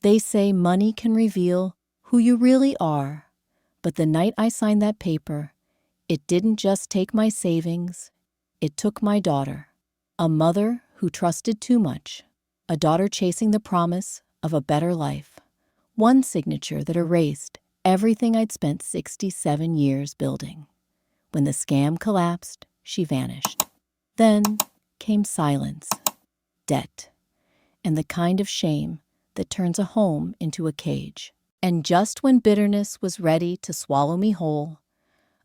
They say money can reveal who you really are, but the night I signed that paper, it didn't just take my savings, it took my daughter. A mother who trusted too much, a daughter chasing the promise of a better life. One signature that erased everything I'd spent 67 years building. When the scam collapsed, she vanished. Then came silence, debt, and the kind of shame that turns a home into a cage. And just when bitterness was ready to swallow me whole,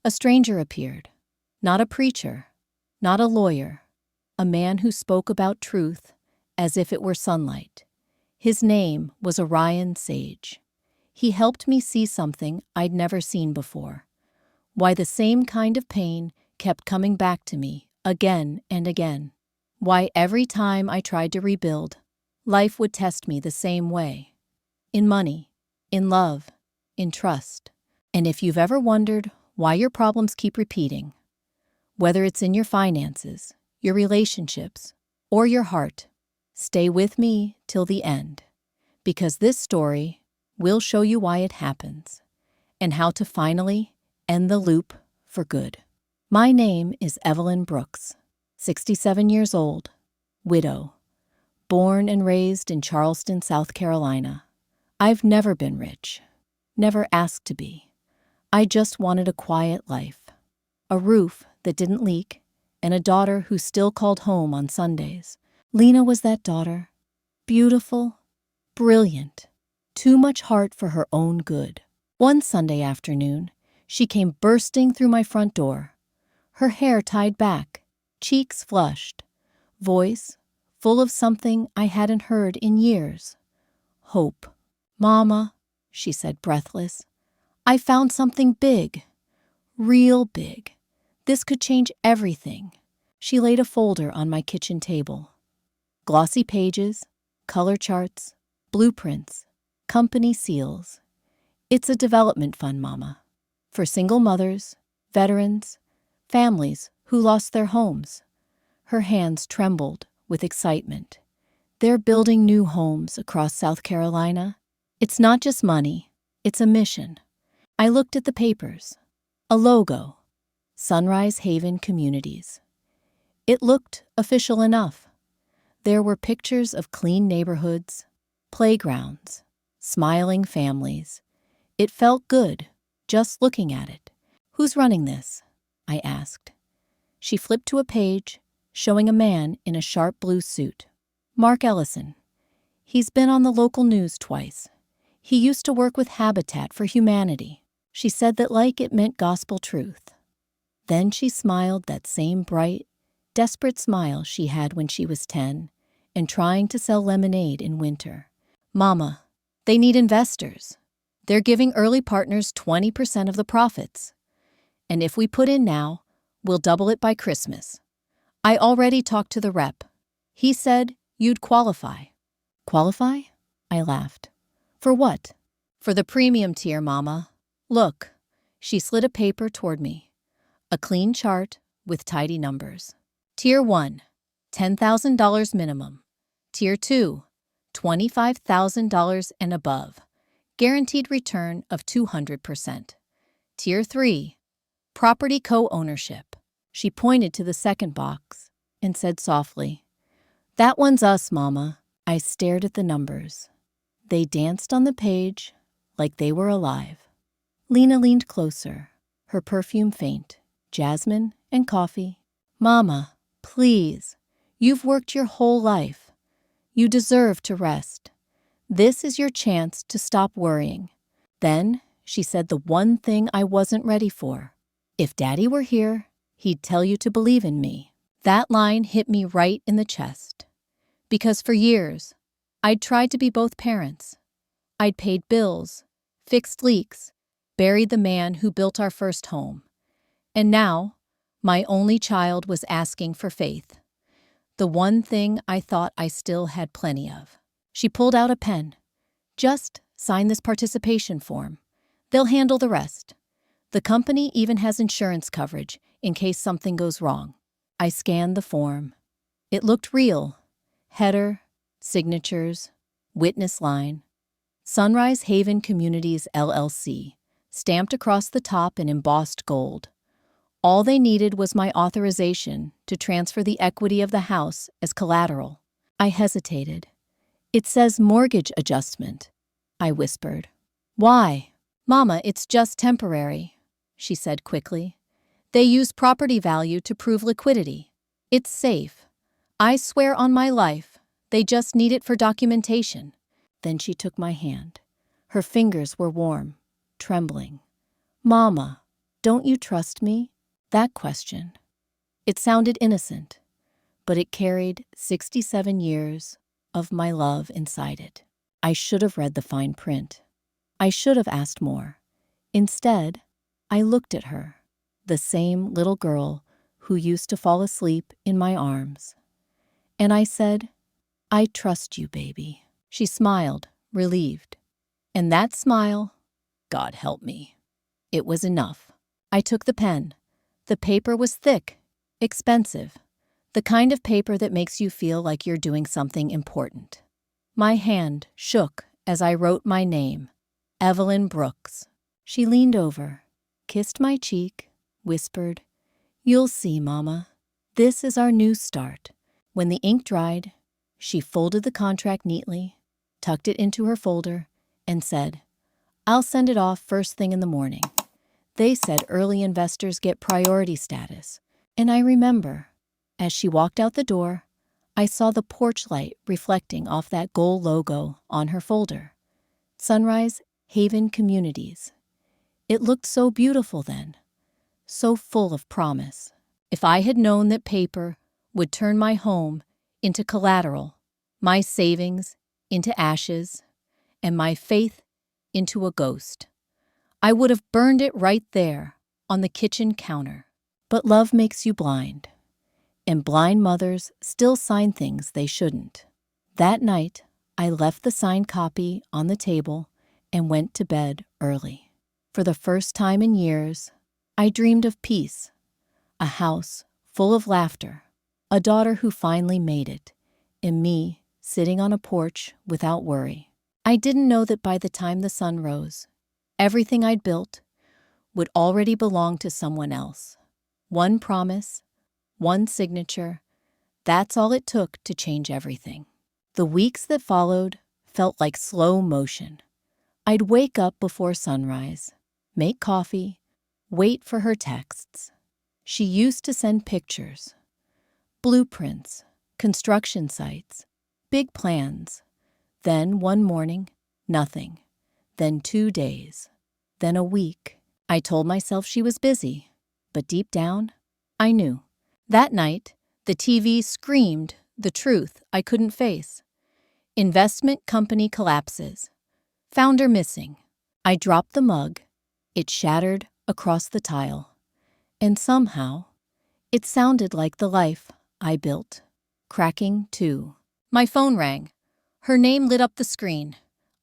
a stranger appeared. Not a preacher, not a lawyer, a man who spoke about truth as if it were sunlight. His name was Orion Sage. He helped me see something I'd never seen before. Why the same kind of pain kept coming back to me again and again. Why every time I tried to rebuild, life would test me the same way. In money, in love, in trust. And if you've ever wondered why your problems keep repeating, whether it's in your finances, your relationships, or your heart, stay with me till the end, because this story will show you why it happens and how to finally end the loop for good. My name is Evelyn Brooks, 67 years old, widow, born and raised in Charleston, South Carolina. I've never been rich, never asked to be. I just wanted a quiet life, a roof that didn't leak, and a daughter who still called home on Sundays. Lena was that daughter, beautiful, brilliant, too much heart for her own good. One Sunday afternoon, she came bursting through my front door, her hair tied back, cheeks flushed, voice full of something I hadn't heard in years. Hope. "Mama," she said breathless, "I found something big, real big. This could change everything." She laid a folder on my kitchen table. Glossy pages, color charts, blueprints, company seals. "It's a development fund, Mama, for single mothers, veterans, families who lost their homes." Her hands trembled with excitement. "They're building new homes across South Carolina. It's not just money, it's a mission." I looked at the papers. A logo, Sunrise Haven Communities. It looked official enough. There were pictures of clean neighborhoods, playgrounds, smiling families. It felt good, just looking at it. "Who's running this?" I asked. She flipped to a page, showing a man in a sharp blue suit. "Mark Ellison. He's been on the local news twice. He used to work with Habitat for Humanity." She said that like it meant gospel truth. Then she smiled that same bright, desperate smile she had when she was 10 and trying to sell lemonade in winter. "Mama, they need investors. They're giving early partners 20% of the profits. And if we put in now, we'll double it by Christmas. I already talked to the rep. He said you'd qualify." "Qualify?" I laughed. "For what?" "For the premium tier, Mama. Look." She slid a paper toward me. A clean chart with tidy numbers. Tier 1, $10,000 minimum. Tier 2, $25,000 and above. Guaranteed return of 200%. Tier 3, property co-ownership. She pointed to the second box and said softly, "That one's us, Mama." I stared at the numbers. They danced on the page like they were alive. Lena leaned closer, her perfume faint, jasmine and coffee. "Mama, please, you've worked your whole life. You deserve to rest. This is your chance to stop worrying." Then she said the one thing I wasn't ready for. "If Daddy were here, he'd tell you to believe in me." That line hit me right in the chest. Because for years, I'd tried to be both parents. I'd paid bills, fixed leaks, buried the man who built our first home. And now, my only child was asking for faith. The one thing I thought I still had plenty of. She pulled out a pen. "Just sign this participation form. They'll handle the rest. The company even has insurance coverage in case something goes wrong." I scanned the form. It looked real. Header, signatures, witness line. Sunrise Haven Communities LLC, stamped across the top in embossed gold. All they needed was my authorization to transfer the equity of the house as collateral. I hesitated. "It says mortgage adjustment," I whispered. "Why?" "Mama, it's just temporary," she said quickly. "They use property value to prove liquidity. It's safe. I swear on my life, they just need it for documentation." Then she took my hand. Her fingers were warm, trembling. "Mama, don't you trust me?" That question. It sounded innocent, but it carried 67 years of my love inside it. I should have read the fine print. I should have asked more. Instead, I looked at her, the same little girl who used to fall asleep in my arms. And I said, "I trust you, baby." She smiled, relieved. And that smile, God help me, it was enough. I took the pen. The paper was thick, expensive, the kind of paper that makes you feel like you're doing something important. My hand shook as I wrote my name, Evelyn Brooks. She leaned over, kissed my cheek, whispered, "You'll see, Mama. This is our new start." When the ink dried, she folded the contract neatly, tucked it into her folder, and said, "I'll send it off first thing in the morning. They said early investors get priority status." And I remember, as she walked out the door, I saw the porch light reflecting off that gold logo on her folder. Sunrise Haven Communities. It looked so beautiful then, so full of promise. If I had known that paper would turn my home into collateral, my savings into ashes, and my faith into a ghost, I would have burned it right there on the kitchen counter. But love makes you blind, and blind mothers still sign things they shouldn't. That night, I left the signed copy on the table and went to bed early. For the first time in years, I dreamed of peace, a house full of laughter, a daughter who finally made it, and me sitting on a porch without worry. I didn't know that by the time the sun rose, everything I'd built would already belong to someone else. One promise, one signature, that's all it took to change everything. The weeks that followed felt like slow motion. I'd wake up before sunrise, make coffee, wait for her texts. She used to send pictures, blueprints, construction sites, big plans. Then one morning, nothing. Then 2 days. Then a week. I told myself she was busy, but deep down, I knew. That night, the TV screamed the truth I couldn't face. Investment company collapses. Founder missing. I dropped the mug. It shattered across the tile. And somehow, it sounded like the life I built. Cracking too. My phone rang. Her name lit up the screen.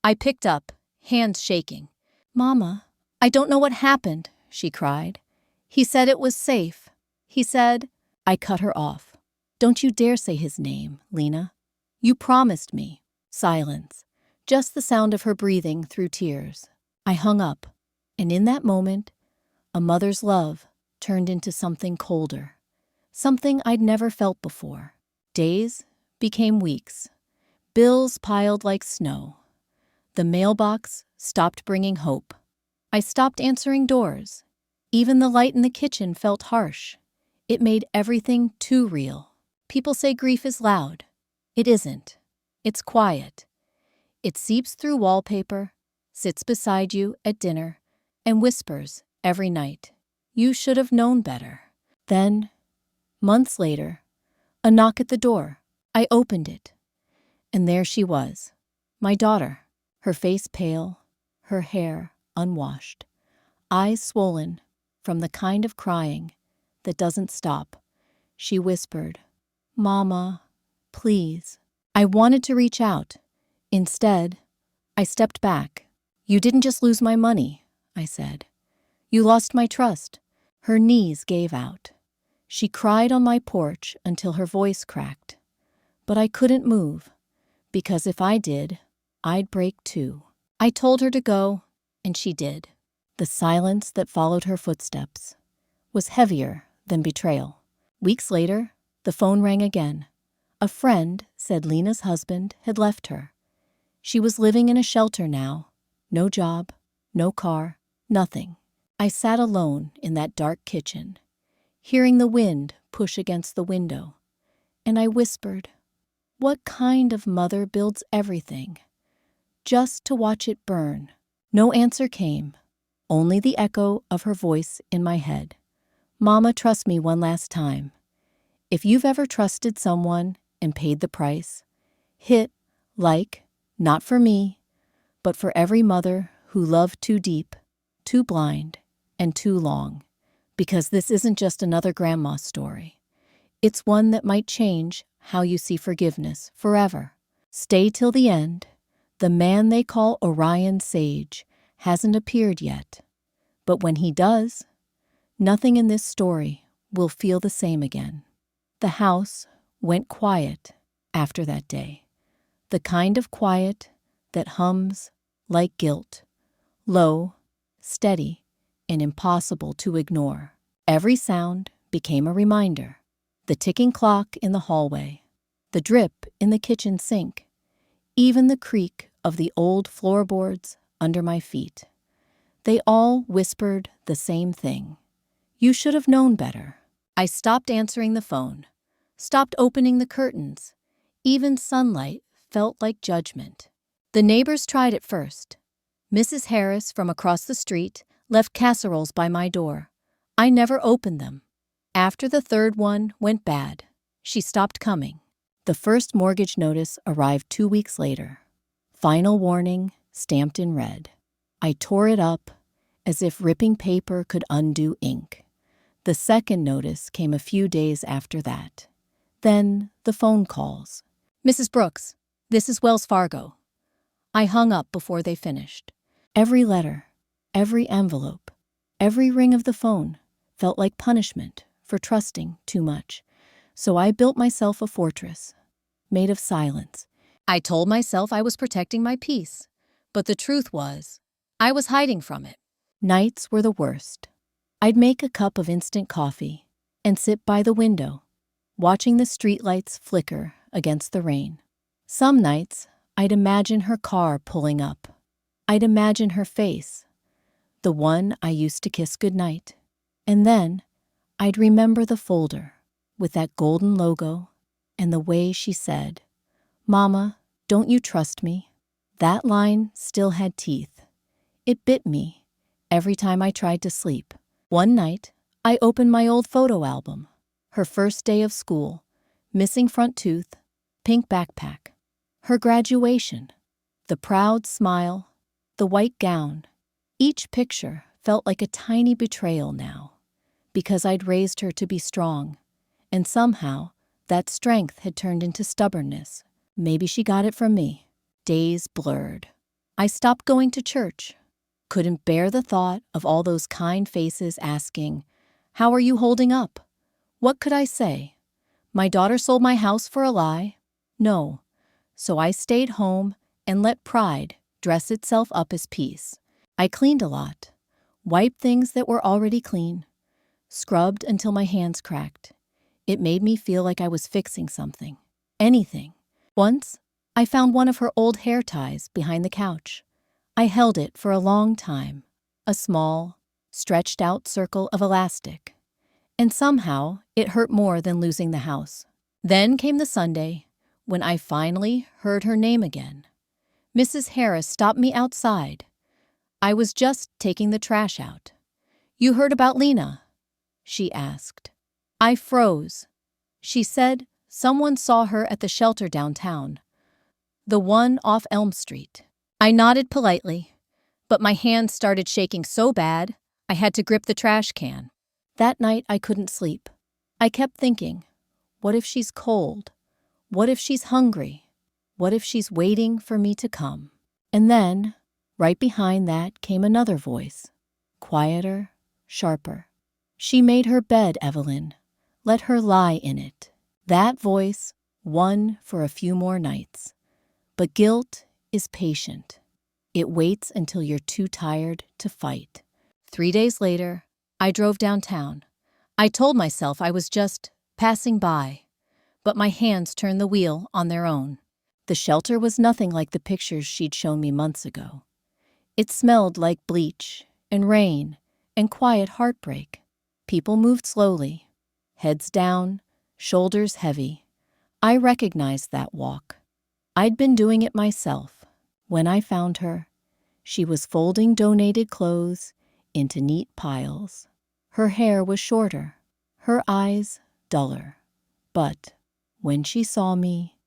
I picked up, hands shaking. "Mama, I don't know what happened," she cried. "He said it was safe. He said—" I cut her off. "Don't you dare say his name, Lena. You promised me." Silence. Just the sound of her breathing through tears. I hung up, and in that moment, a mother's love turned into something colder. Something I'd never felt before. Days became weeks. Bills piled like snow. The mailbox stopped bringing hope. I stopped answering doors. Even the light in the kitchen felt harsh. It made everything too real. People say grief is loud. It isn't. It's quiet. It seeps through wallpaper, sits beside you at dinner, and whispers every night. You should have known better. Then, months later, a knock at the door. I opened it. And there she was, my daughter, her face pale, her hair unwashed, eyes swollen from the kind of crying that doesn't stop. She whispered, "Mama, please." I wanted to reach out. Instead, I stepped back. "You didn't just lose my money," I said. "You lost my trust." Her knees gave out. She cried on my porch until her voice cracked. But I couldn't move, because if I did, I'd break too. I told her to go, and she did. The silence that followed her footsteps was heavier than betrayal. Weeks later, the phone rang again. A friend said Lena's husband had left her. She was living in a shelter now. No job, no car, nothing. I sat alone in that dark kitchen, hearing the wind push against the window, and I whispered, "What kind of mother builds everything just to watch it burn?" No answer came, only the echo of her voice in my head. "Mama, trust me one last time. If you've ever trusted someone and paid the price, hit like, not for me, but for every mother who loved too deep, too blind, and too long. Because this isn't just another grandma story. It's one that might change how you see forgiveness forever." Stay till the end. The man they call Orion Sage hasn't appeared yet. But when he does, nothing in this story will feel the same again. The house went quiet after that day. The kind of quiet that hums like guilt, low, steady, and impossible to ignore. Every sound became a reminder. The ticking clock in the hallway, the drip in the kitchen sink, even the creak of the old floorboards under my feet. They all whispered the same thing. You should have known better. I stopped answering the phone, stopped opening the curtains. Even sunlight felt like judgment. The neighbors tried at first. Mrs. Harris from across the street left casseroles by my door. I never opened them. After the third one went bad, she stopped coming. The first mortgage notice arrived 2 weeks later. Final warning stamped in red. I tore it up as if ripping paper could undo ink. The second notice came a few days after that. Then the phone calls. "Mrs. Brooks, this is Wells Fargo." I hung up before they finished. Every letter, every envelope, every ring of the phone felt like punishment for trusting too much. So I built myself a fortress, made of silence. I told myself I was protecting my peace, but the truth was, I was hiding from it. Nights were the worst. I'd make a cup of instant coffee and sit by the window, watching the streetlights flicker against the rain. Some nights, I'd imagine her car pulling up. I'd imagine her face, the one I used to kiss goodnight. And then, I'd remember the folder with that golden logo and the way she said, "Mama, don't you trust me?" That line still had teeth. It bit me every time I tried to sleep. One night, I opened my old photo album. Her first day of school, missing front tooth, pink backpack. Her graduation, the proud smile, the white gown. Each picture felt like a tiny betrayal now, because I'd raised her to be strong, and somehow that strength had turned into stubbornness. Maybe she got it from me. Days blurred. I stopped going to church. Couldn't bear the thought of all those kind faces asking, "How are you holding up?" What could I say? My daughter sold my house for a lie? No. So I stayed home and let pride dress itself up as peace. I cleaned a lot, wiped things that were already clean, scrubbed until my hands cracked. It made me feel like I was fixing something. Anything. Once, I found one of her old hair ties behind the couch. I held it for a long time, a small, stretched out circle of elastic. And somehow, it hurt more than losing the house. Then came the Sunday when I finally heard her name again. Mrs. Harris stopped me outside. I was just taking the trash out. "You heard about Lena?" she asked. I froze. She said someone saw her at the shelter downtown, the one off Elm Street. I nodded politely, but my hands started shaking so bad I had to grip the trash can. That night I couldn't sleep. I kept thinking, what if she's cold? What if she's hungry? What if she's waiting for me to come? And then, right behind that came another voice, quieter, sharper. "She made her bed, Evelyn. Let her lie in it." That voice won for a few more nights. But guilt is patient. It waits until you're too tired to fight. 3 days later, I drove downtown. I told myself I was just passing by, but my hands turned the wheel on their own. The shelter was nothing like the pictures she'd shown me months ago. It smelled like bleach and rain and quiet heartbreak. People moved slowly, heads down, shoulders heavy. I recognized that walk. I'd been doing it myself. When I found her, she was folding donated clothes into neat piles. Her hair was shorter, her eyes duller. But when she saw me,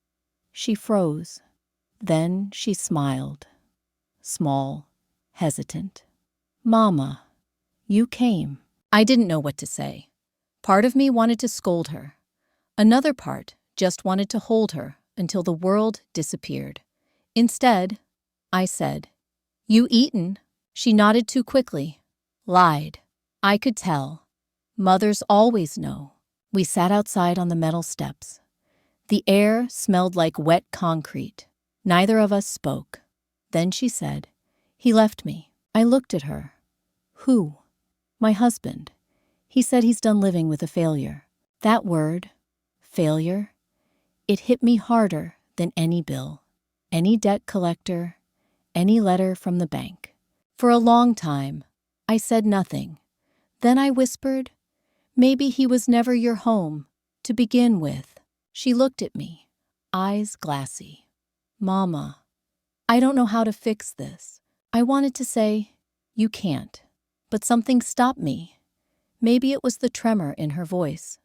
she froze. Then she smiled, small, hesitant. "Mama, you came." I didn't know what to say. Part of me wanted to scold her. Another part just wanted to hold her until the world disappeared. Instead, I said, "You eaten?" She nodded too quickly. Lied. I could tell. Mothers always know. We sat outside on the metal steps. The air smelled like wet concrete. Neither of us spoke. Then she said, "He left me." I looked at her. "Who?" "My husband. He said he's done living with a failure." That word, failure, it hit me harder than any bill, any debt collector, any letter from the bank. For a long time, I said nothing. Then I whispered, "Maybe he was never your home to begin with." She looked at me, eyes glassy. "Mama, I don't know how to fix this." I wanted to say, "You can't," but something stopped me. Maybe it was the tremor in her voice.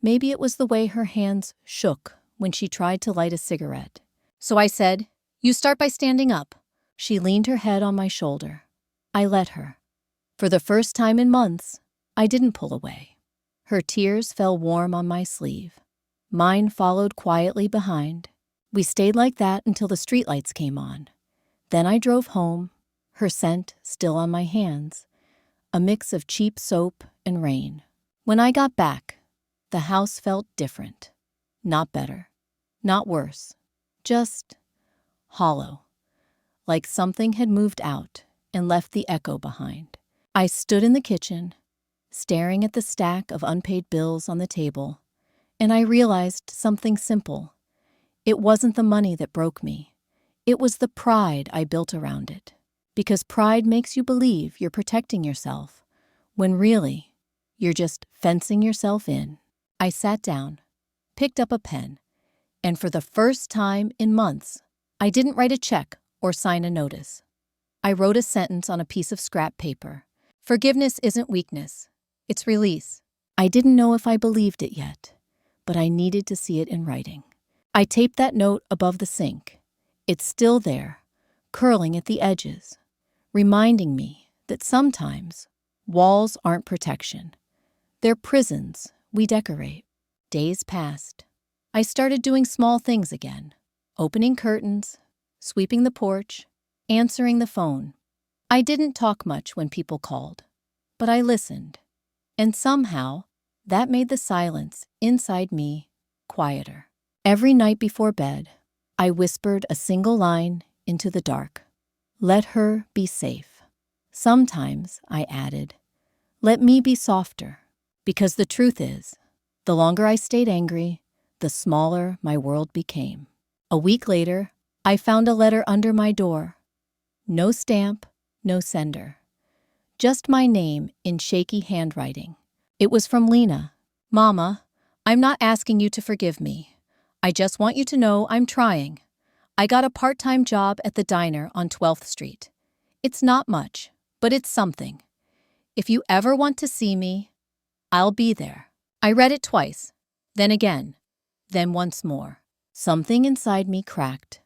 Maybe it was the way her hands shook when she tried to light a cigarette. So I said, "You start by standing up." She leaned her head on my shoulder. I let her. For the first time in months, I didn't pull away. Her tears fell warm on my sleeve. Mine followed quietly behind. We stayed like that until the streetlights came on. Then I drove home, her scent still on my hands, a mix of cheap soap and rain. When I got back, the house felt different. Not better, not worse, just hollow, like something had moved out and left the echo behind. I stood in the kitchen, staring at the stack of unpaid bills on the table, and I realized something simple. It wasn't the money that broke me. It was the pride I built around it. Because pride makes you believe you're protecting yourself, when really, you're just fencing yourself in. I sat down, picked up a pen, and for the first time in months, I didn't write a check or sign a notice. I wrote a sentence on a piece of scrap paper. Forgiveness isn't weakness, it's release. I didn't know if I believed it yet, but I needed to see it in writing. I taped that note above the sink. It's still there, curling at the edges, reminding me that sometimes walls aren't protection. They're prisons we decorate. Days passed. I started doing small things again, opening curtains, sweeping the porch, answering the phone. I didn't talk much when people called, but I listened. And somehow, that made the silence inside me quieter. Every night before bed, I whispered a single line into the dark. Let her be safe. Sometimes, I added, let me be softer. Because the truth is, the longer I stayed angry, the smaller my world became. A week later, I found a letter under my door. No stamp, no sender. Just my name in shaky handwriting. It was from Lena. Mama, I'm not asking you to forgive me. I just want you to know I'm trying. I got a part-time job at the diner on 12th Street. It's not much, but it's something. If you ever want to see me, I'll be there. I read it twice, then again, then once more. Something inside me cracked.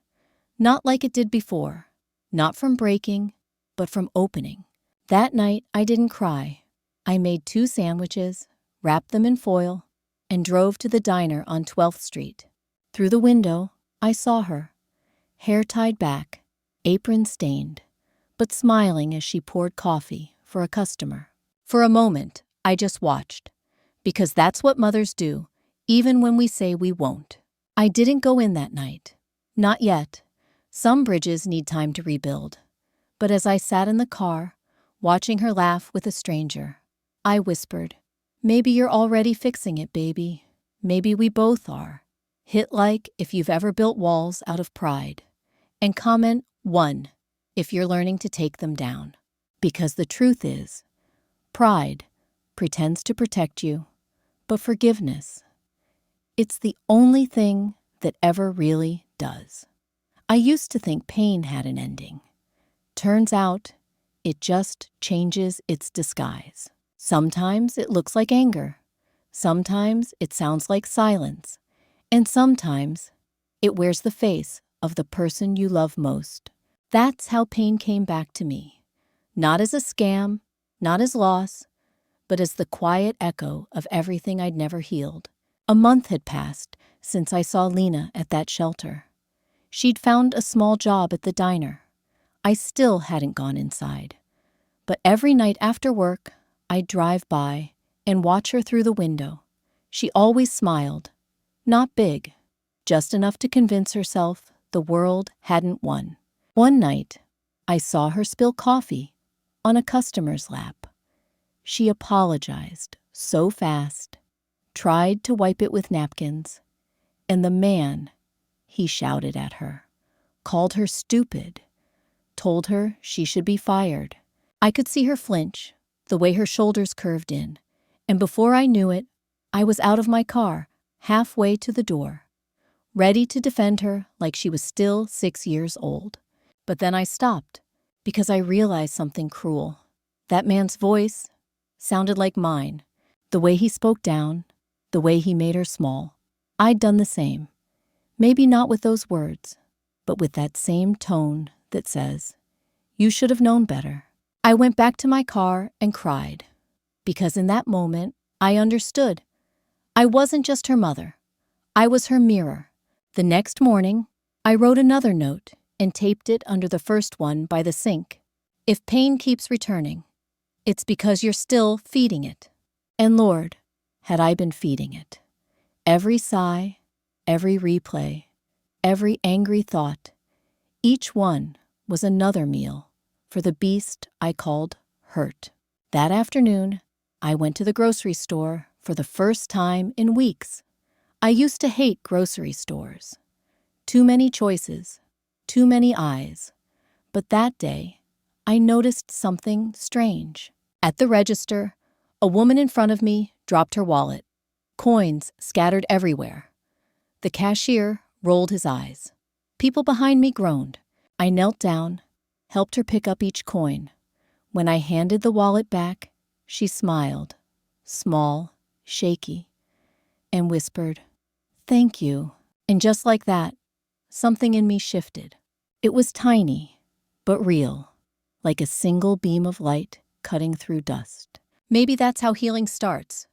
Not like it did before. Not from breaking, but from opening. That night, I didn't cry. I made 2 sandwiches, wrapped them in foil, and drove to the diner on 12th Street. Through the window, I saw her, hair tied back, apron stained, but smiling as she poured coffee for a customer. For a moment, I just watched, because that's what mothers do, even when we say we won't. I didn't go in that night. Not yet. Some bridges need time to rebuild. But as I sat in the car, watching her laugh with a stranger, I whispered, "Maybe you're already fixing it, baby. Maybe we both are." Hit like if you've ever built walls out of pride. And comment 1 if you're learning to take them down. Because the truth is, pride pretends to protect you, but forgiveness, it's the only thing that ever really does. I used to think pain had an ending. Turns out, it just changes its disguise. Sometimes it looks like anger. Sometimes it sounds like silence. And sometimes it wears the face of the person you love most. That's how pain came back to me. Not as a scam, not as loss, but as the quiet echo of everything I'd never healed. A month had passed since I saw Lena at that shelter. She'd found a small job at the diner. I still hadn't gone inside. But every night after work, I'd drive by and watch her through the window. She always smiled. Not big, just enough to convince herself the world hadn't won. One night, I saw her spill coffee on a customer's lap. She apologized so fast, tried to wipe it with napkins, and the man, he shouted at her, called her stupid, told her she should be fired. I could see her flinch, the way her shoulders curved in, and before I knew it, I was out of my car, halfway to the door, ready to defend her like she was still 6 years old. But then I stopped, because I realized something cruel. That man's voice sounded like mine, the way he spoke down, the way he made her small. I'd done the same. Maybe not with those words, but with that same tone that says, "You should have known better." I went back to my car and cried, because in that moment, I understood. I wasn't just her mother. I was her mirror. The next morning, I wrote another note and taped it under the first one by the sink. If pain keeps returning, it's because you're still feeding it. And Lord, had I been feeding it. Every sigh, every replay, every angry thought, each one was another meal for the beast I called hurt. That afternoon, I went to the grocery store for the first time in weeks. I used to hate grocery stores. Too many choices, too many eyes. But that day, I noticed something strange. At the register, a woman in front of me dropped her wallet. Coins scattered everywhere. The cashier rolled his eyes. People behind me groaned. I knelt down, helped her pick up each coin. When I handed the wallet back, she smiled, small, shaky, and whispered, "Thank you." And just like that, something in me shifted. It was tiny, but real, like a single beam of light cutting through dust. Maybe that's how healing starts.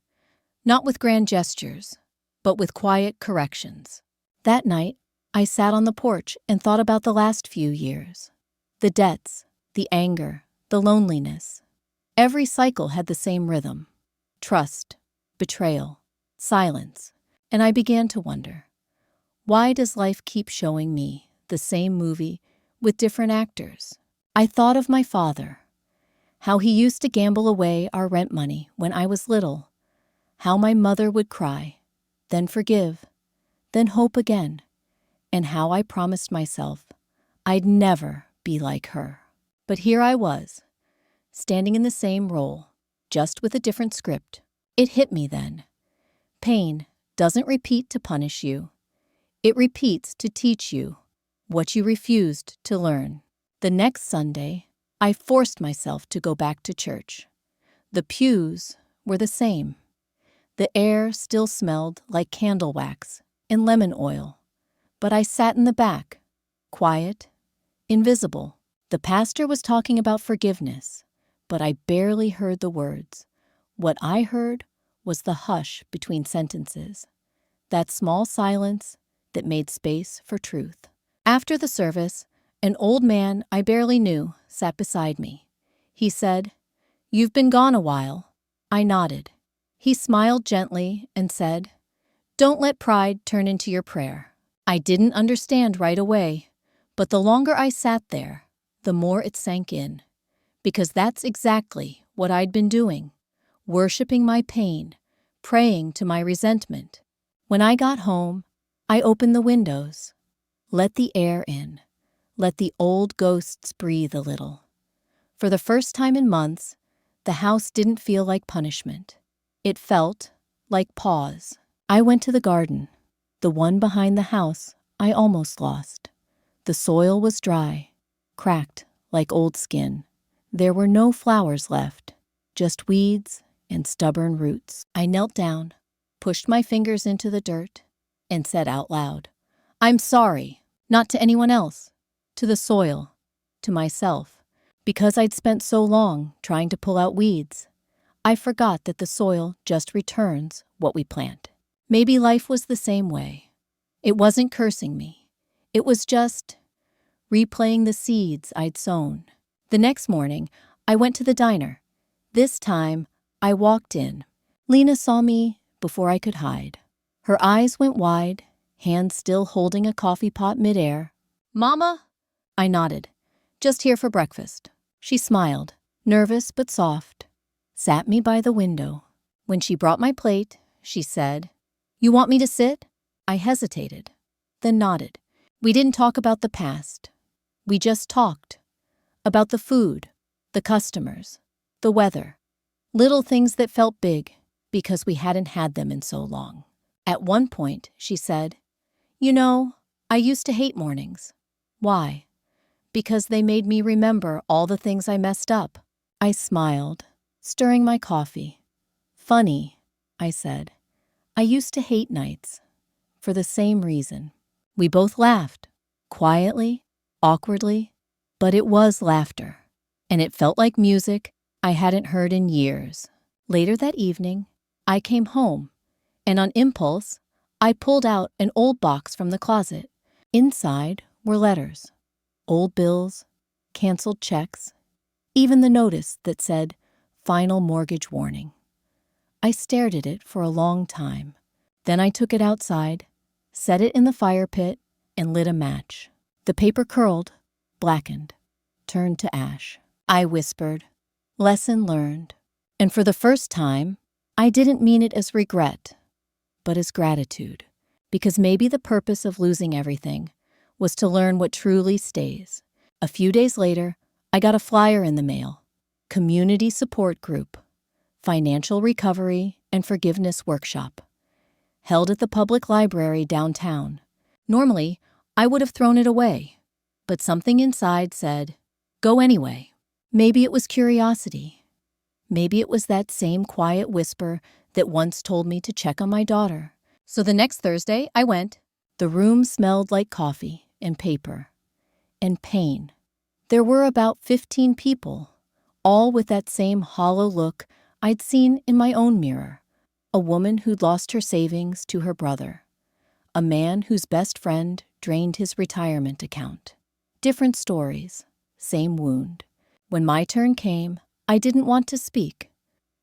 Not with grand gestures, but with quiet corrections. That night, I sat on the porch and thought about the last few years. The debts, the anger, the loneliness. Every cycle had the same rhythm. Trust, betrayal, silence. And I began to wonder, why does life keep showing me the same movie with different actors? I thought of my father, how he used to gamble away our rent money when I was little, how my mother would cry, then forgive, then hope again, and how I promised myself I'd never be like her. But here I was, standing in the same role, just with a different script. It hit me then. Pain doesn't repeat to punish you. It repeats to teach you what you refused to learn. The next Sunday, I forced myself to go back to church. The pews were the same. The air still smelled like candle wax and lemon oil. But I sat in the back, quiet, invisible. The pastor was talking about forgiveness, but I barely heard the words. What I heard was the hush between sentences, that small silence that made space for truth. After the service, an old man I barely knew sat beside me. He said, "You've been gone a while." I nodded. He smiled gently and said, "Don't let pride turn into your prayer." I didn't understand right away, but the longer I sat there, the more it sank in, because that's exactly what I'd been doing, worshiping my pain, praying to my resentment. When I got home, I opened the windows, let the air in, let the old ghosts breathe a little. For the first time in months, the house didn't feel like punishment. It felt like pause. I went to the garden, the one behind the house I almost lost. The soil was dry, cracked like old skin. There were no flowers left, just weeds and stubborn roots. I knelt down, pushed my fingers into the dirt, and said out loud, "I'm sorry, not to anyone else, to the soil, to myself, because I'd spent so long trying to pull out weeds. I forgot that the soil just returns what we plant." Maybe life was the same way. It wasn't cursing me. It was just replaying the seeds I'd sown. The next morning, I went to the diner. This time, I walked in. Lena saw me before I could hide. Her eyes went wide, hands still holding a coffee pot midair. "Mama?" I nodded. "Just here for breakfast." She smiled, nervous but soft, sat me by the window. When she brought my plate, she said, "You want me to sit?" I hesitated, then nodded. We didn't talk about the past. We just talked about the food, the customers, the weather, little things that felt big because we hadn't had them in so long. At one point, she said, "You know, I used to hate mornings." "Why?" "Because they made me remember all the things I messed up." I smiled, stirring my coffee. "Funny," I said. "I used to hate nights for the same reason." We both laughed, quietly, awkwardly, but it was laughter, and it felt like music I hadn't heard in years. Later that evening, I came home, and on impulse, I pulled out an old box from the closet. Inside were letters, old bills, canceled checks, even the notice that said, "Final mortgage warning." I stared at it for a long time. Then I took it outside, set it in the fire pit, and lit a match. The paper curled, blackened, turned to ash. I whispered, "Lesson learned." And for the first time, I didn't mean it as regret, but as gratitude, because maybe the purpose of losing everything was to learn what truly stays. A few days later, I got a flyer in the mail. Community support group, financial recovery and forgiveness workshop, held at the public library downtown. Normally, I would have thrown it away, but something inside said, "Go anyway." Maybe it was curiosity. Maybe it was that same quiet whisper that once told me to check on my daughter. So the next Thursday, I went. The room smelled like coffee and paper and pain. There were about 15 people, all with that same hollow look I'd seen in my own mirror. A woman who'd lost her savings to her brother. A man whose best friend drained his retirement account. Different stories, same wound. When my turn came, I didn't want to speak,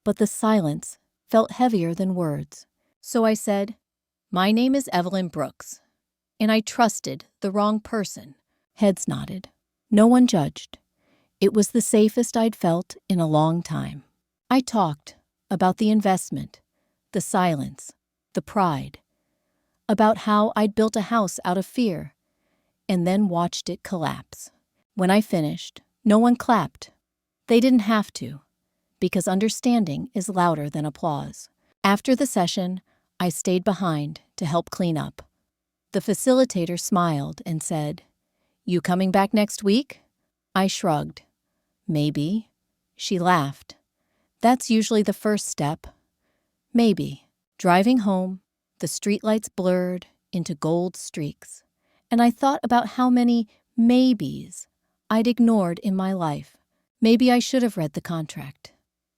but the silence felt heavier than words. So I said, "My name is Evelyn Brooks, and I trusted the wrong person." Heads nodded. No one judged. It was the safest I'd felt in a long time. I talked about the investment, the silence, the pride, about how I'd built a house out of fear and then watched it collapse. When I finished, no one clapped. They didn't have to, because understanding is louder than applause. After the session, I stayed behind to help clean up. The facilitator smiled and said, "You coming back next week?" I shrugged. "Maybe." She laughed. "That's usually the first step." Maybe. Driving home, the streetlights blurred into gold streaks, and I thought about how many maybes I'd ignored in my life. Maybe I should have read the contract.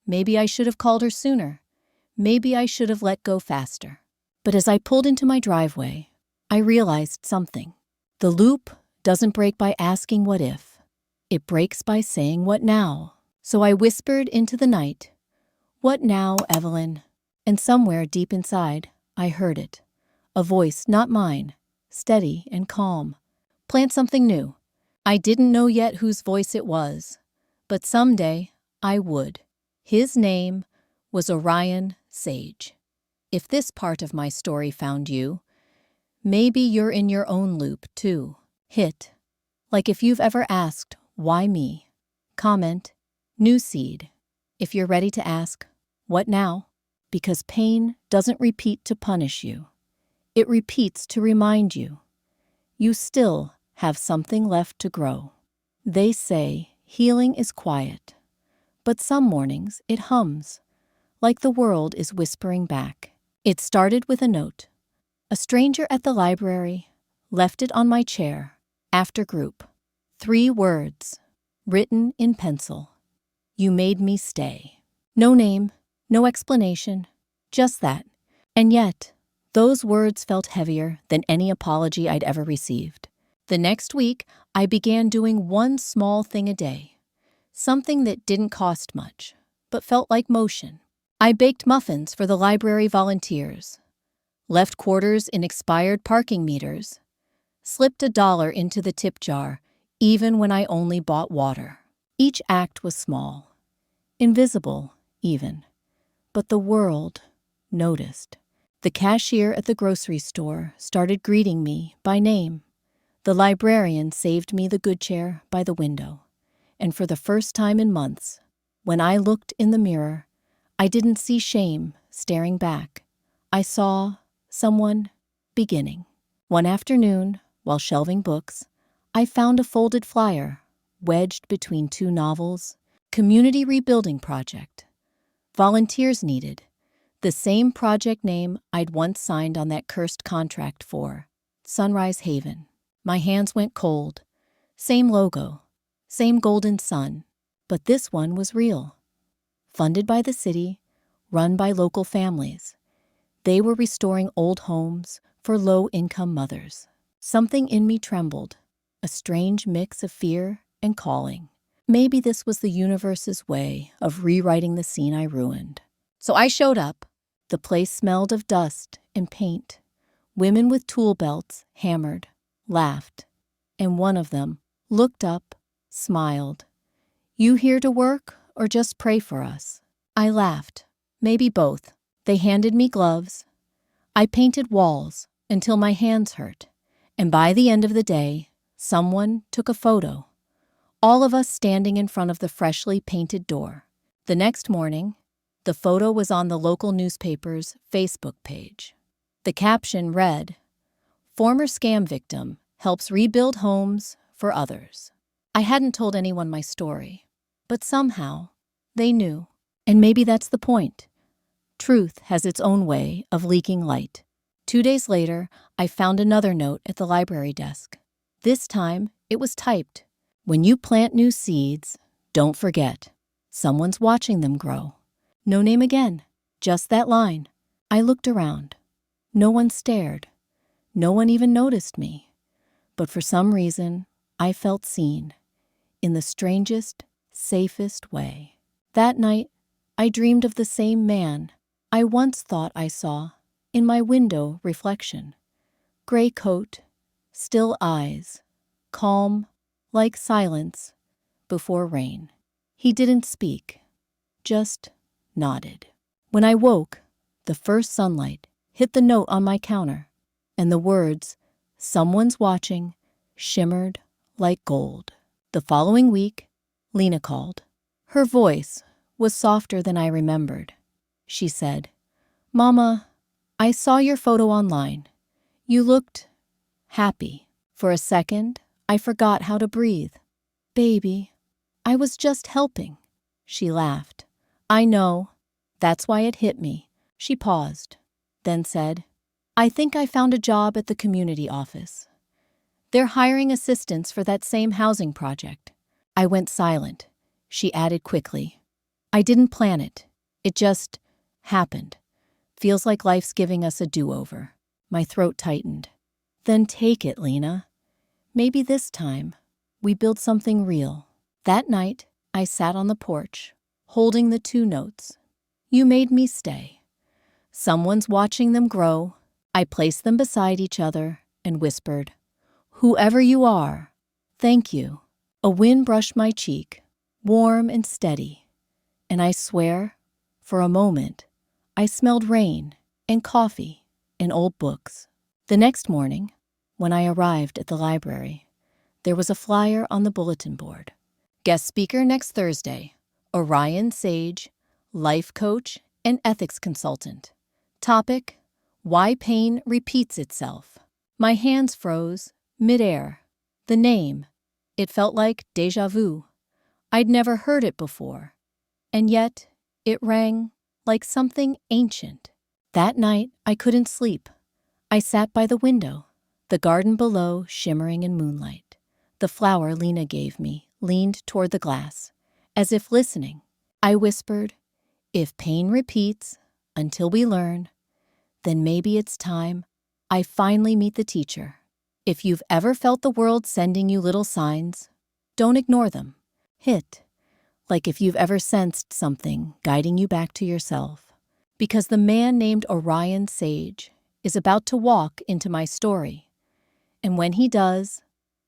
Maybe I should have called her sooner. Maybe I should have let go faster. But as I pulled into my driveway, I realized something. The loop doesn't break by asking what if. It breaks by saying what now. So I whispered into the night, "What now, Evelyn?" And somewhere deep inside, I heard it. A voice not mine, steady and calm. "Plant something new. I didn't know yet whose voice it was, but someday I would. His name was Orion Sage. If this part of my story found you, maybe you're in your own loop too. Hit. Like if you've ever asked, why me? Comment, new seed. If you're ready to ask, what now? Because pain doesn't repeat to punish you. It repeats to remind you. You still have something left to grow. They say healing is quiet, but some mornings it hums, like the world is whispering back. It started with a note. A stranger at the library left it on my chair after group. 3 words, written in pencil. You made me stay. No name, no explanation, just that. And yet, those words felt heavier than any apology I'd ever received. The next week, I began doing one small thing a day. Something that didn't cost much, but felt like motion. I baked muffins for the library volunteers, left quarters in expired parking meters, slipped $1 into the tip jar, even when I only bought water. Each act was small, invisible even, but the world noticed. The cashier at the grocery store started greeting me by name. The librarian saved me the good chair by the window. And for the first time in months, when I looked in the mirror, I didn't see shame staring back. I saw someone beginning. One afternoon, while shelving books, I found a folded flyer wedged between 2 novels. Community rebuilding project. Volunteers needed. The same project name I'd once signed on that cursed contract for. Sunrise Haven. My hands went cold. Same logo. Same golden sun. But this one was real. Funded by the city, run by local families. They were restoring old homes for low-income mothers. Something in me trembled, a strange mix of fear and calling. Maybe this was the universe's way of rewriting the scene I ruined. So I showed up. The place smelled of dust and paint. Women with tool belts hammered, laughed, and one of them looked up, smiled. You here to work or just pray for us? I laughed. Maybe both. They handed me gloves. I painted walls until my hands hurt. And by the end of the day, someone took a photo. All of us standing in front of the freshly painted door. The next morning, the photo was on the local newspaper's Facebook page. The caption read, "Former scam victim helps rebuild homes for others." I hadn't told anyone my story, but somehow they knew. And maybe that's the point. Truth has its own way of leaking light. 2 days later, I found another note at the library desk. This time, it was typed. When you plant new seeds, don't forget, someone's watching them grow. No name again, just that line. I looked around. No one stared. No one even noticed me. But for some reason, I felt seen. In the strangest, safest way. That night, I dreamed of the same man I once thought I saw in my window reflection. Gray coat, still eyes, calm, like silence before rain. He didn't speak, just nodded. When I woke, the first sunlight hit the note on my counter, and the words, "Someone's watching," shimmered like gold. The following week, Lena called. Her voice was softer than I remembered. She said, "Mama, I saw your photo online. You looked happy." For a second, I forgot how to breathe. "Baby, I was just helping." She laughed. "I know. That's why it hit me." She paused, then said, "I think I found a job at the community office. They're hiring assistants for that same housing project." I went silent. She added quickly, "I didn't plan it. It just happened. Feels like life's giving us a do-over." My throat tightened. "Then take it, Lena. Maybe this time we build something real." That night, I sat on the porch, holding the 2 notes. You made me stay. Someone's watching them grow. I placed them beside each other and whispered, "Whoever you are, Thank you. A wind brushed my cheek, warm and steady, and I swear, for a moment, I smelled rain and coffee and old books. The next morning, when I arrived at the library, there was a flyer on the bulletin board. Guest speaker next Thursday, Orion Sage, life coach and ethics consultant. Topic: Why pain repeats itself. My hands froze midair. The name, it felt like déjà vu. I'd never heard it before, and yet it rang like something ancient. That night, I couldn't sleep. I sat by the window, the garden below shimmering in moonlight. The flower Lena gave me leaned toward the glass, as if listening. I whispered, "If pain repeats until we learn, then maybe it's time I finally meet the teacher." If you've ever felt the world sending you little signs, don't ignore them. Hit, like if you've ever sensed something guiding you back to yourself. Because the man named Orion Sage is about to walk into my story. And when he does,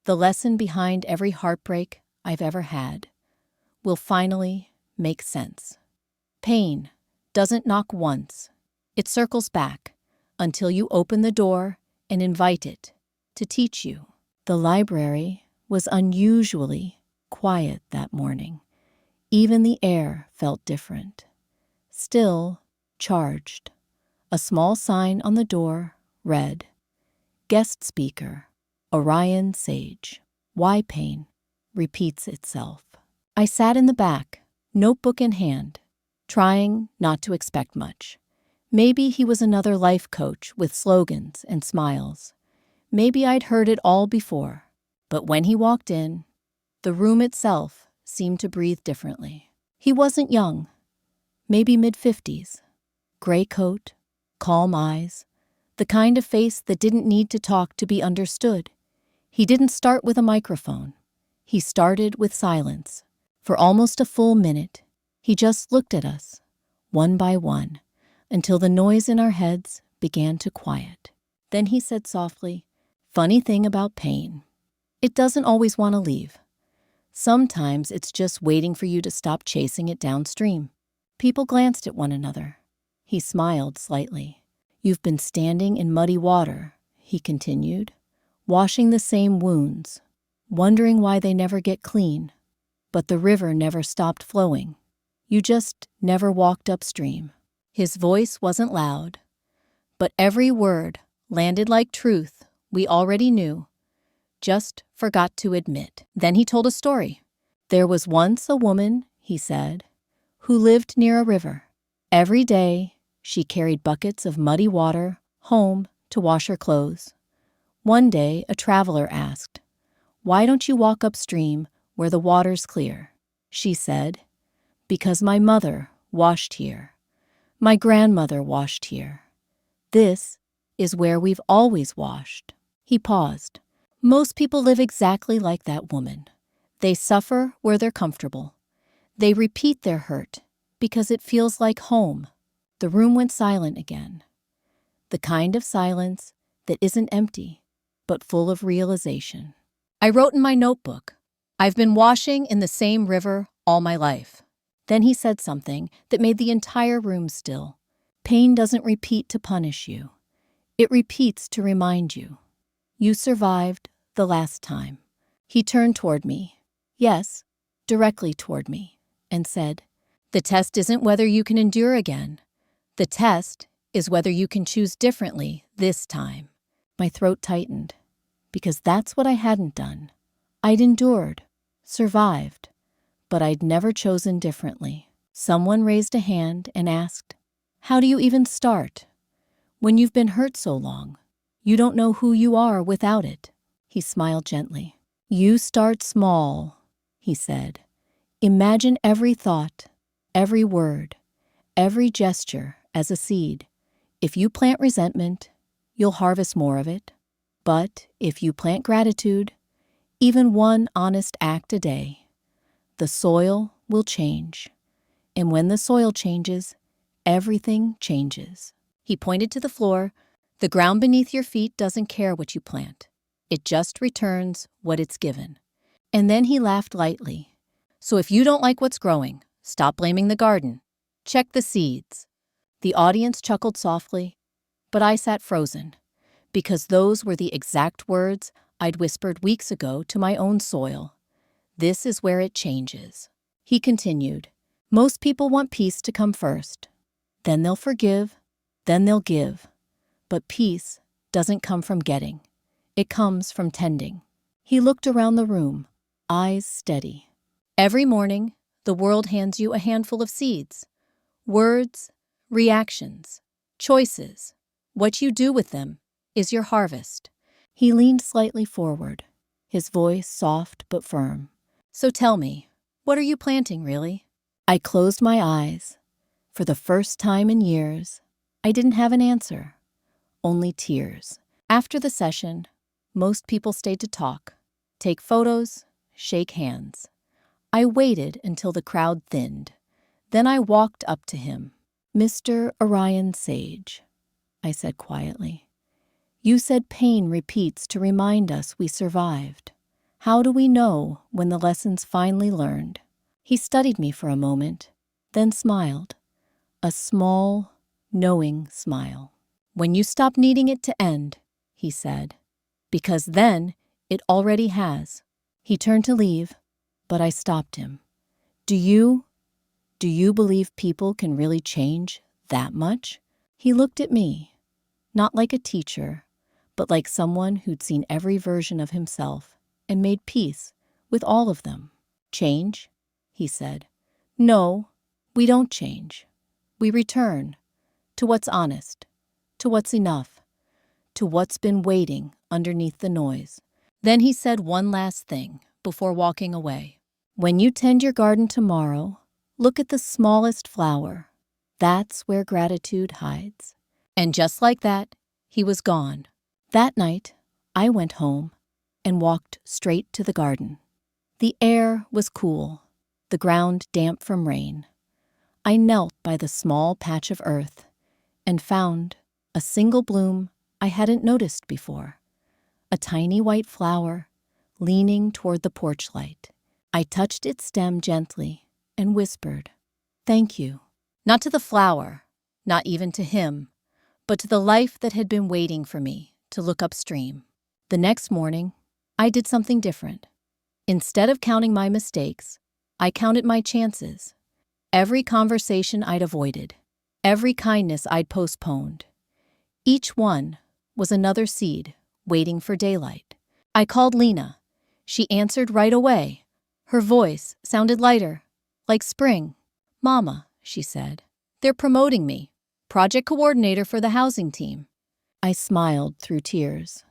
the lesson behind every heartbreak I've ever had will finally make sense. Pain doesn't knock once. It circles back until you open the door and invite it to teach you. The library was unusually quiet that morning. Even the air felt different. Still charged. A small sign on the door read, "Guest speaker, Orion Sage. Why pain repeats itself." I sat in the back, notebook in hand, trying not to expect much. Maybe he was another life coach with slogans and smiles. Maybe I'd heard it all before. But when he walked in, the room itself seemed to breathe differently. He wasn't young, maybe mid-50s. Gray coat, calm eyes, the kind of face that didn't need to talk to be understood. He didn't start with a microphone. He started with silence. For almost a full minute, he just looked at us, one by one, until the noise in our heads began to quiet. Then he said softly, "Funny thing about pain. It doesn't always want to leave. Sometimes it's just waiting for you to stop chasing it downstream." People glanced at one another. He smiled slightly. "You've been standing in muddy water," he continued, "washing the same wounds, wondering why they never get clean. But the river never stopped flowing. You just never walked upstream." His voice wasn't loud, but every word landed like truth we already knew, just forgot to admit. Then he told a story. "There was once a woman," he said, "who lived near a river. Every day, she carried buckets of muddy water home to wash her clothes. One day, a traveler asked, 'Why don't you walk upstream where the water's clear?' She said, 'Because my mother washed here. My grandmother washed here. This is where we've always washed." He paused. "Most people live exactly like that woman. They suffer where they're comfortable. They repeat their hurt because it feels like home." The room went silent again. The kind of silence that isn't empty, but full of realization. I wrote in my notebook, "I've been washing in the same river all my life." Then he said something that made the entire room still. "Pain doesn't repeat to punish you. It repeats to remind you. You survived the last time." He turned toward me. Yes, directly toward me, and said, "The test isn't whether you can endure again. The test is whether you can choose differently this time." My throat tightened, because that's what I hadn't done. I'd endured, survived, but I'd never chosen differently. Someone raised a hand and asked, "How do you even start? When you've been hurt so long, you don't know who you are without it." He smiled gently. "You start small," he said. "Imagine every thought, every word, every gesture as a seed. If you plant resentment, you'll harvest more of it. But if you plant gratitude, even one honest act a day, the soil will change. And when the soil changes, everything changes." He pointed to the floor. "The ground beneath your feet doesn't care what you plant. It just returns what it's given. And then he laughed lightly. So if you don't like what's growing, stop blaming the garden. Check the seeds. The audience chuckled softly, but I sat frozen, because those were the exact words I'd whispered weeks ago to my own soil. This is where it changes. He continued, most people want peace to come first. Then they'll forgive, then they'll give. But peace doesn't come from getting. It comes from tending. He looked around the room, eyes steady. Every morning, the world hands you a handful of seeds. Words, reactions, choices. What you do with them is your harvest. He leaned slightly forward, his voice soft but firm. So tell me, what are you planting, really? I closed my eyes. For the first time in years, I didn't have an answer, only tears. After the session, most people stayed to talk, take photos, shake hands. I waited until the crowd thinned. Then I walked up to him. Mr. Orion Sage, I said quietly. You said pain repeats to remind us we survived. How do we know when the lesson's finally learned? He studied me for a moment, then smiled. A small, knowing smile. When you stop needing it to end, he said, because then it already has. He turned to leave, but I stopped him. Do you believe people can really change that much? He looked at me, not like a teacher, but like someone who'd seen every version of himself and made peace with all of them. Change? He said. No, we don't change. We return to what's honest, to what's enough, to what's been waiting underneath the noise. Then he said one last thing before walking away. When you tend your garden tomorrow, look at the smallest flower. That's where gratitude hides. And just like that, he was gone. That night, I went home and walked straight to the garden. The air was cool, the ground damp from rain. I knelt by the small patch of earth and found a single bloom I hadn't noticed before. A tiny white flower leaning toward the porch light. I touched its stem gently and whispered, "Thank you." Not to the flower, not even to him, but to the life that had been waiting for me to look upstream. The next morning, I did something different. Instead of counting my mistakes, I counted my chances. Every conversation I'd avoided, every kindness I'd postponed. Each one was another seed waiting for daylight. I called Lena. She answered right away. Her voice sounded lighter, like spring. "Mama," she said, "they're promoting me, project coordinator for the housing team." I smiled through tears.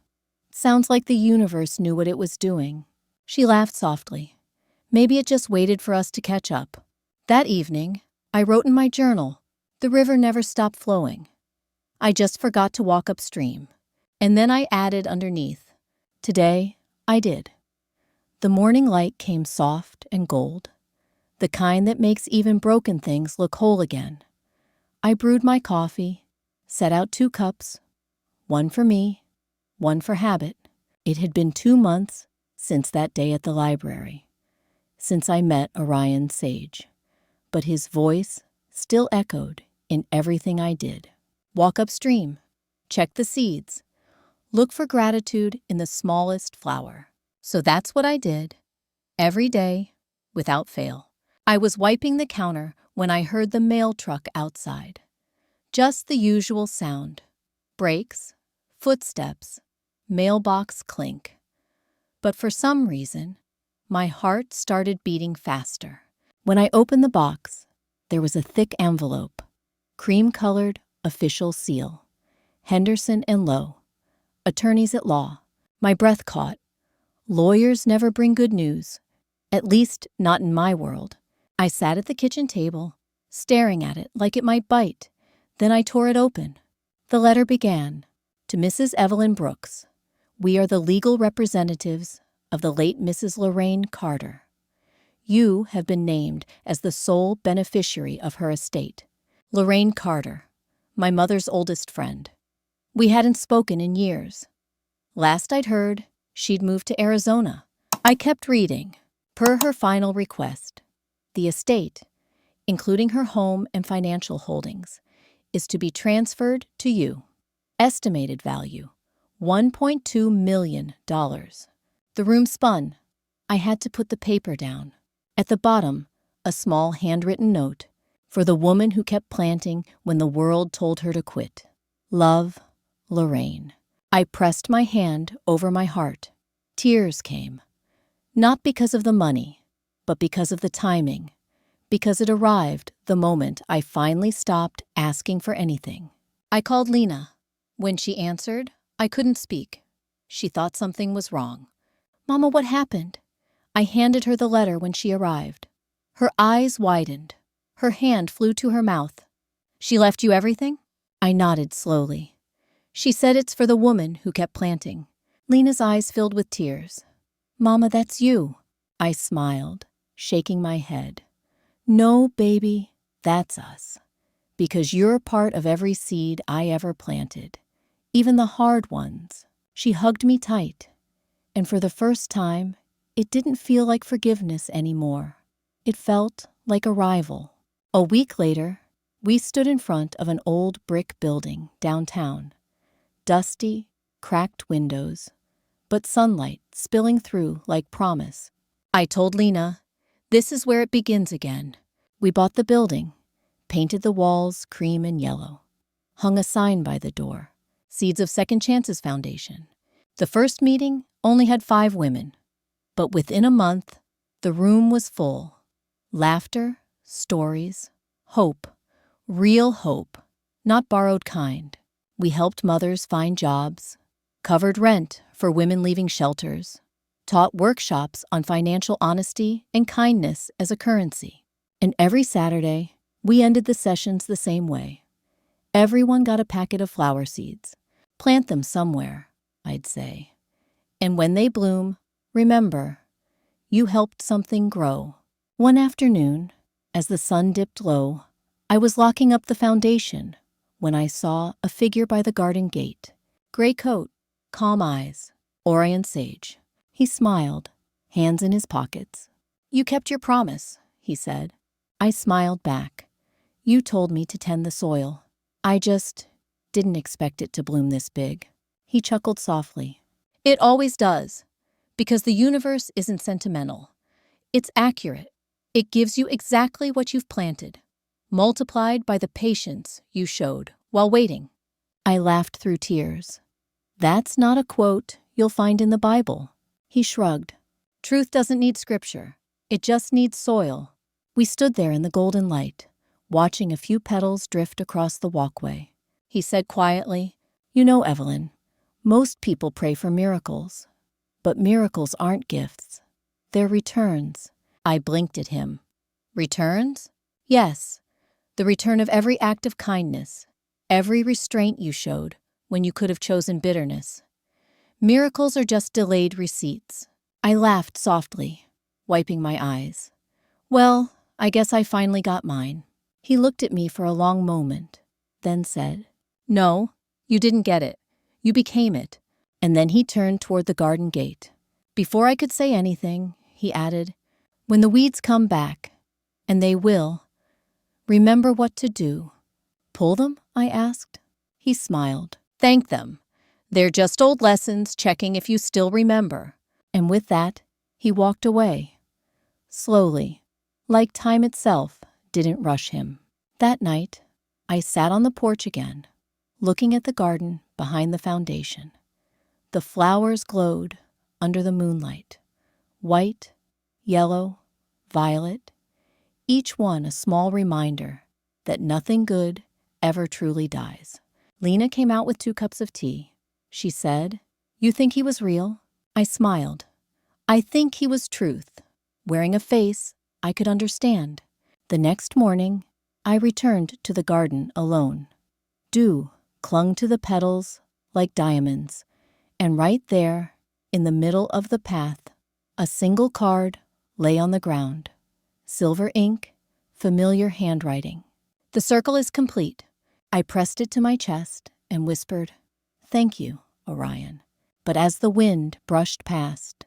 Sounds like the universe knew what it was doing. She laughed softly. Maybe it just waited for us to catch up. That evening, I wrote in my journal, the river never stopped flowing. I just forgot to walk upstream. And then I added underneath, today, I did. The morning light came soft and gold, the kind that makes even broken things look whole again. I brewed my coffee, set out 2 cups, one for me, one for habit. It had been 2 months since that day at the library, since I met Orion Sage. But his voice still echoed in everything I did. Walk upstream, check the seeds, look for gratitude in the smallest flower. So that's what I did, every day, without fail. I was wiping the counter when I heard the mail truck outside. Just the usual sound, brakes, footsteps, mailbox clink. But for some reason, my heart started beating faster. When I opened the box, there was a thick envelope, cream-colored official seal. Henderson and Lowe, attorneys at law. My breath caught. Lawyers never bring good news, at least not in my world. I sat at the kitchen table, staring at it like it might bite. Then I tore it open. The letter began, to Mrs. Evelyn Brooks. We are the legal representatives of the late Mrs. Lorraine Carter. You have been named as the sole beneficiary of her estate. Lorraine Carter, my mother's oldest friend. We hadn't spoken in years. Last I'd heard, she'd moved to Arizona. I kept reading. Per her final request, the estate, including her home and financial holdings, is to be transferred to you. Estimated value, $1.2 million. The room spun. I had to put the paper down. At the bottom, a small handwritten note for the woman who kept planting when the world told her to quit. Love, Lorraine. I pressed my hand over my heart. Tears came. Not because of the money, but because of the timing. Because it arrived the moment I finally stopped asking for anything. I called Lena. When she answered, I couldn't speak. She thought something was wrong. Mama, what happened? I handed her the letter when she arrived. Her eyes widened. Her hand flew to her mouth. She left you everything? I nodded slowly. She said it's for the woman who kept planting. Lena's eyes filled with tears. Mama, that's you. I smiled, shaking my head. No, baby, that's us. Because you're part of every seed I ever planted, even the hard ones. She hugged me tight, and for the first time, it didn't feel like forgiveness anymore. It felt like arrival. A week later, we stood in front of an old brick building downtown. Dusty, cracked windows, but sunlight spilling through like promise. I told Lena, this is where it begins again. We bought the building, painted the walls cream and yellow, hung a sign by the door, Seeds of Second Chances Foundation. The first meeting only had 5 women, but within a month, the room was full. Laughter, stories, hope, real hope, not borrowed kind. We helped mothers find jobs, covered rent for women leaving shelters, taught workshops on financial honesty and kindness as a currency. And every Saturday, we ended the sessions the same way. Everyone got a packet of flower seeds. Plant them somewhere, I'd say. And when they bloom, remember, you helped something grow. One afternoon, as the sun dipped low, I was locking up the foundation when I saw a figure by the garden gate. Gray coat, calm eyes, Orion Sage. He smiled, hands in his pockets. You kept your promise, he said. I smiled back. You told me to tend the soil. I just didn't expect it to bloom this big. He chuckled softly. It always does, because the universe isn't sentimental. It's accurate. It gives you exactly what you've planted, multiplied by the patience you showed while waiting. I laughed through tears. That's not a quote you'll find in the Bible. He shrugged. Truth doesn't need scripture. It just needs soil. We stood there in the golden light, watching a few petals drift across the walkway. He said quietly, You know, Evelyn, most people pray for miracles, but miracles aren't gifts. They're returns. I blinked at him. Returns? Yes. The return of every act of kindness, every restraint you showed when you could have chosen bitterness. Miracles are just delayed receipts. I laughed softly, wiping my eyes. Well, I guess I finally got mine. He looked at me for a long moment, then said, No, you didn't get it. You became it. And then he turned toward the garden gate. Before I could say anything, he added, When the weeds come back, and they will, remember what to do. Pull them? I asked. He smiled. Thank them. They're just old lessons checking if you still remember. And with that, he walked away. Slowly, like time itself didn't rush him. That night, I sat on the porch again, looking at the garden behind the foundation. The flowers glowed under the moonlight. White, yellow, violet, each one a small reminder that nothing good ever truly dies. Lena came out with 2 cups of tea. She said, You think he was real? I smiled. I think he was truth, wearing a face I could understand. The next morning, I returned to the garden alone. Dew clung to the petals like diamonds, and right there, in the middle of the path, a single card lay on the ground. Silver ink, familiar handwriting. The circle is complete. I pressed it to my chest and whispered, Thank you, Orion. But as the wind brushed past,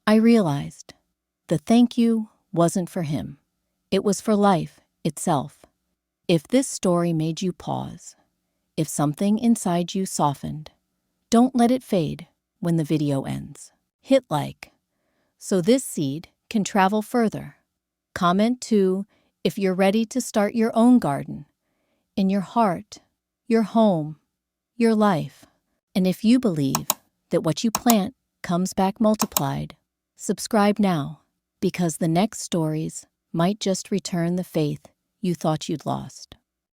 I realized the thank you wasn't for him. It was for life itself. If this story made you pause, if something inside you softened, don't let it fade when the video ends. Hit like so this seed can travel further. Comment too if you're ready to start your own garden in your heart, your home, your life. And if you believe that what you plant comes back multiplied, subscribe now, because the next stories might just return the faith you thought you'd lost.